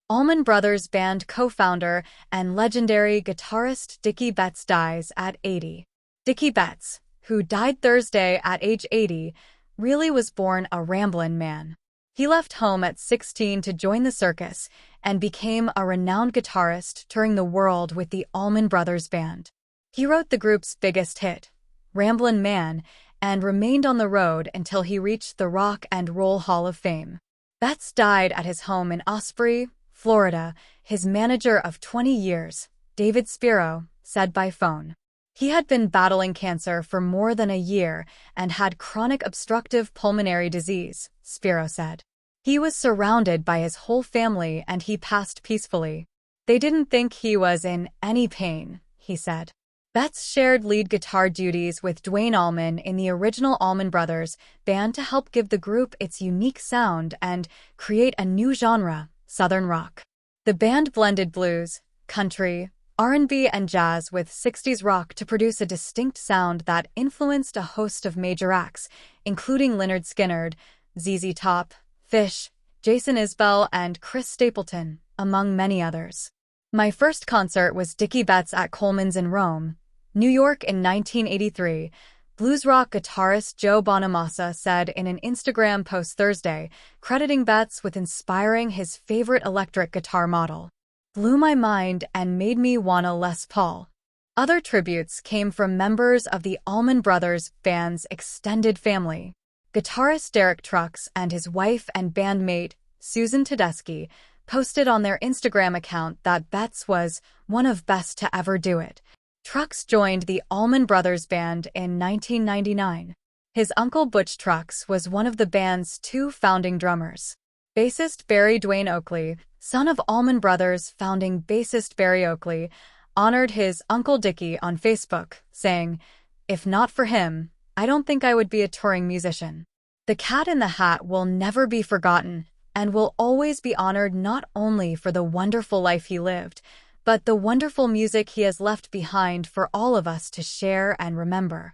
Allman Brothers Band co-founder and legendary guitarist Dickey Betts dies at 80. Dickey Betts, who died Thursday at age 80, really was born a ramblin' man. He left home at 16 to join the circus and became a renowned guitarist touring the world with the Allman Brothers Band. He wrote the group's biggest hit, Ramblin' Man, and remained on the road until he reached the Rock and Roll Hall of Fame. Betts died at his home in Osprey, Florida. His manager of 20 years, David Spiro, said by phone. He had been battling cancer for more than a year and had chronic obstructive pulmonary disease, Spiro said. He was surrounded by his whole family and he passed peacefully. They didn't think he was in any pain, he said. Betts shared lead guitar duties with Duane Allman in the original Allman Brothers Band to help give the group its unique sound and create a new genre, Southern rock. The band blended blues, country, R&B, and jazz with 60s rock to produce a distinct sound that influenced a host of major acts, including Lynyrd Skynyrd, ZZ Top, Fish, Jason Isbell, and Chris Stapleton, among many others. My first concert was Dickey Betts at Coleman's in Rome, New York in 1983, blues rock guitarist Joe Bonamassa said in an Instagram post Thursday, crediting Betts with inspiring his favorite electric guitar model. Blew my mind and made me want a Les Paul. Other tributes came from members of the Allman Brothers Band's extended family. Guitarist Derek Trucks and his wife and bandmate, Susan Tedeschi, posted on their Instagram account that Betts was one of best to ever do it. Trucks joined the Allman Brothers Band in 1999. His uncle Butch Trucks was one of the band's two founding drummers. Bassist Barry Dwayne Oakley, son of Allman Brothers founding bassist Barry Oakley, honored his Uncle Dickey on Facebook, saying, "If not for him, I don't think I would be a touring musician." The Cat in the Hat will never be forgotten and will always be honored not only for the wonderful life he lived, but the wonderful music he has left behind for all of us to share and remember.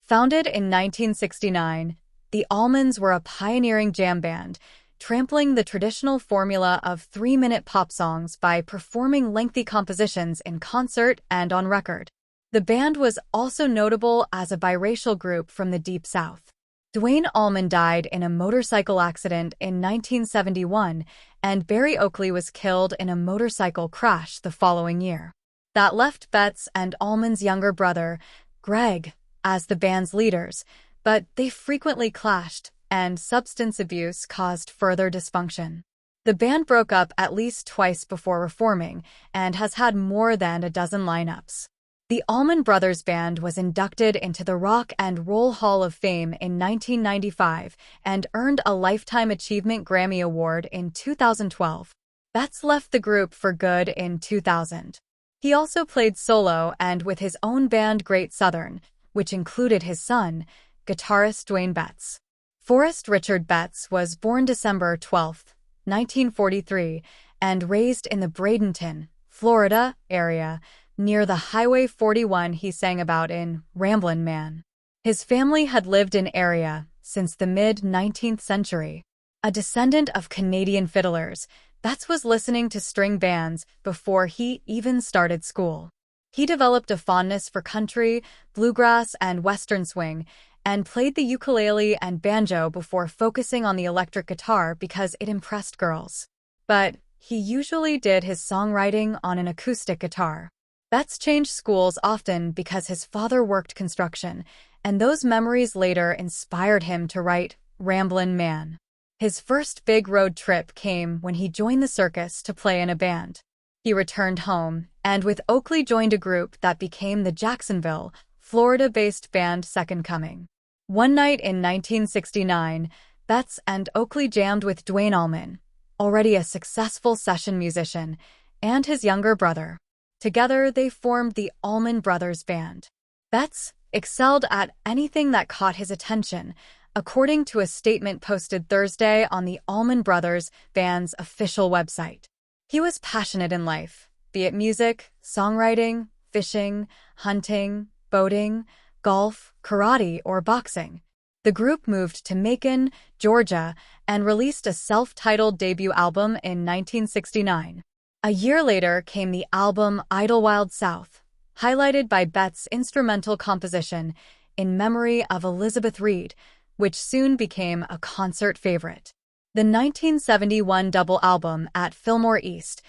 Founded in 1969, the Allmans were a pioneering jam band, trampling the traditional formula of 3-minute pop songs by performing lengthy compositions in concert and on record. The band was also notable as a biracial group from the Deep South. Duane Allman died in a motorcycle accident in 1971, and Barry Oakley was killed in a motorcycle crash the following year. That left Betts and Allman's younger brother, Greg, as the band's leaders, but they frequently clashed, and substance abuse caused further dysfunction. The band broke up at least twice before reforming and has had more than a dozen lineups. The Allman Brothers Band was inducted into the Rock and Roll Hall of Fame in 1995 and earned a Lifetime Achievement Grammy Award in 2012. Betts left the group for good in 2000. He also played solo and with his own band Great Southern, which included his son, guitarist Duane Betts. Forrest Richard Betts was born December 12, 1943, and raised in the Bradenton, Florida, area, near the Highway 41 he sang about in Ramblin' Man. His family had lived in area since the mid-19th century. A descendant of Canadian fiddlers, Betts was listening to string bands before he even started school. He developed a fondness for country, bluegrass, and western swing, and played the ukulele and banjo before focusing on the electric guitar because it impressed girls. But he usually did his songwriting on an acoustic guitar. Betts changed schools often because his father worked construction, and those memories later inspired him to write Ramblin' Man. His first big road trip came when he joined the circus to play in a band. He returned home, and with Oakley joined a group that became the Jacksonville, Florida-based band Second Coming. One night in 1969, Betts and Oakley jammed with Duane Allman, already a successful session musician, and his younger brother. Together, they formed the Allman Brothers Band. Betts excelled at anything that caught his attention, according to a statement posted Thursday on the Allman Brothers Band's official website. He was passionate in life, be it music, songwriting, fishing, hunting, boating, golf, karate, or boxing. The group moved to Macon, Georgia, and released a self-titled debut album in 1969. A year later came the album Idlewild South, highlighted by Betts' instrumental composition In Memory of Elizabeth Reed, which soon became a concert favorite. The 1971 double album At Fillmore East,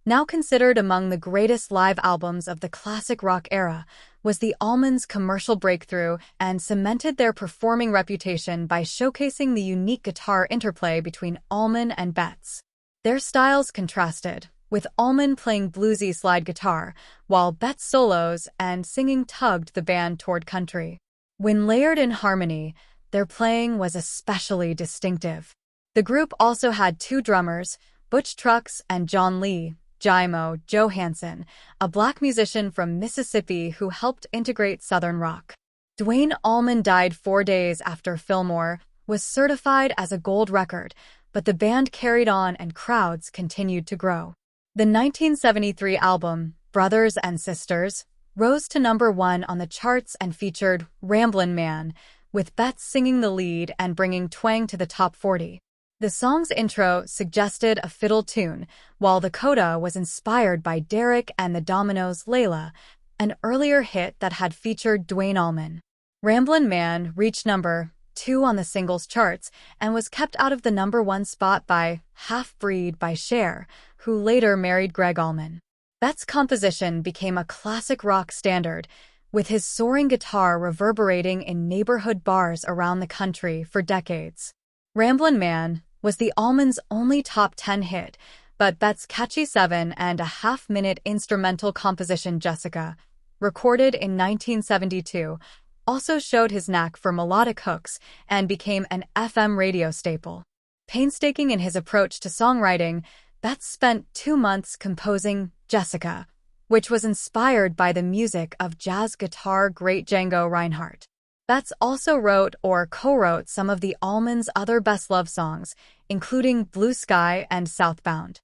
now considered among the greatest live albums of the classic rock era, was the Allmans' commercial breakthrough and cemented their performing reputation by showcasing the unique guitar interplay between Allman and Betts. Their styles contrasted, with Allman playing bluesy slide guitar, while Betts' solos and singing tugged the band toward country. When layered in harmony, their playing was especially distinctive. The group also had two drummers, Butch Trucks and John Lee Jimo Johansson, a black musician from Mississippi who helped integrate Southern rock. Duane Allman died 4 days after Fillmore was certified as a gold record, but the band carried on and crowds continued to grow. The 1973 album, Brothers and Sisters, rose to #1 on the charts and featured Ramblin' Man, with Betts singing the lead and bringing twang to the top 40. The song's intro suggested a fiddle tune, while the coda was inspired by Derek and the Dominoes' Layla, an earlier hit that had featured Duane Allman. Ramblin' Man reached #2 on the singles charts and was kept out of the #1 spot by Half Breed by Cher, who later married Greg Allman. Betts' composition became a classic rock standard, with his soaring guitar reverberating in neighborhood bars around the country for decades. Ramblin' Man was the Allmans' only top 10 hit, but Betts' catchy 7.5-minute instrumental composition Jessica, recorded in 1972, also showed his knack for melodic hooks and became an FM radio staple. Painstaking in his approach to songwriting, Betts spent 2 months composing Jessica, which was inspired by the music of jazz guitar great Django Reinhardt. Betts also wrote or co-wrote some of the Allmans' other best love songs, including Blue Sky and Southbound.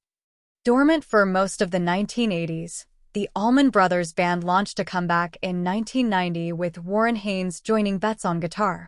Dormant for most of the 1980s, the Allman Brothers Band launched a comeback in 1990 with Warren Haynes joining Betts on guitar.